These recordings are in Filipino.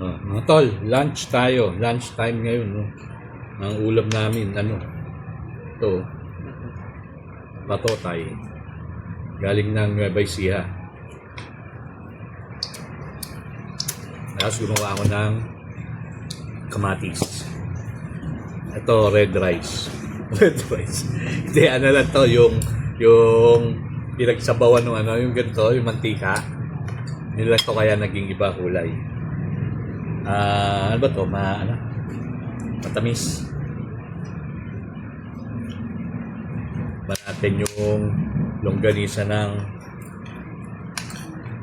Mga tol, lunch tayo. Lunch time ngayon, no? Ang ulam namin, ito, patotay. Galing ng Nueva Ecija. Tapos gumawa ako ng kamatis. Ito, red rice. Red rice. Hindi, lang to, yung pinagsabawan ng yung ganito, yung mantika. Yun lang to kaya naging iba kulay. Ano ba to? Matamis. Ba natin yung longganisa ng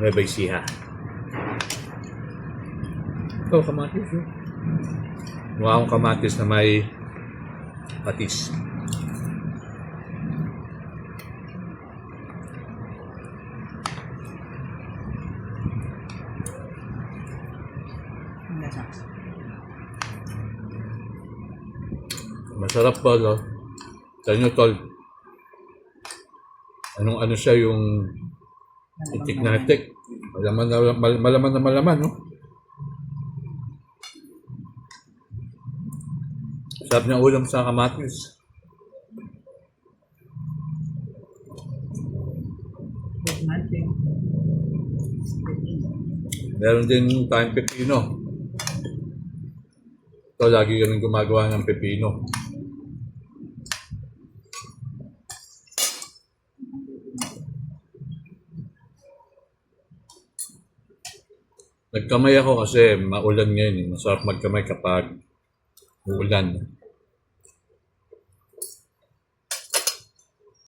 Nueva Ecija. Ito, kamatis. Mukha akong kamatis na may patis. Masarap pa, no? Sa inyo, tol. Ano siya yung itik na itik. Malaman, no? Sarap niya ulam sa kamatis. Meron din tayong pepino. Ito, lagi kami gumagawa ng pepino. Nagkamay ako kasi maulan ngayon. Masarap magkamay kapag uulan.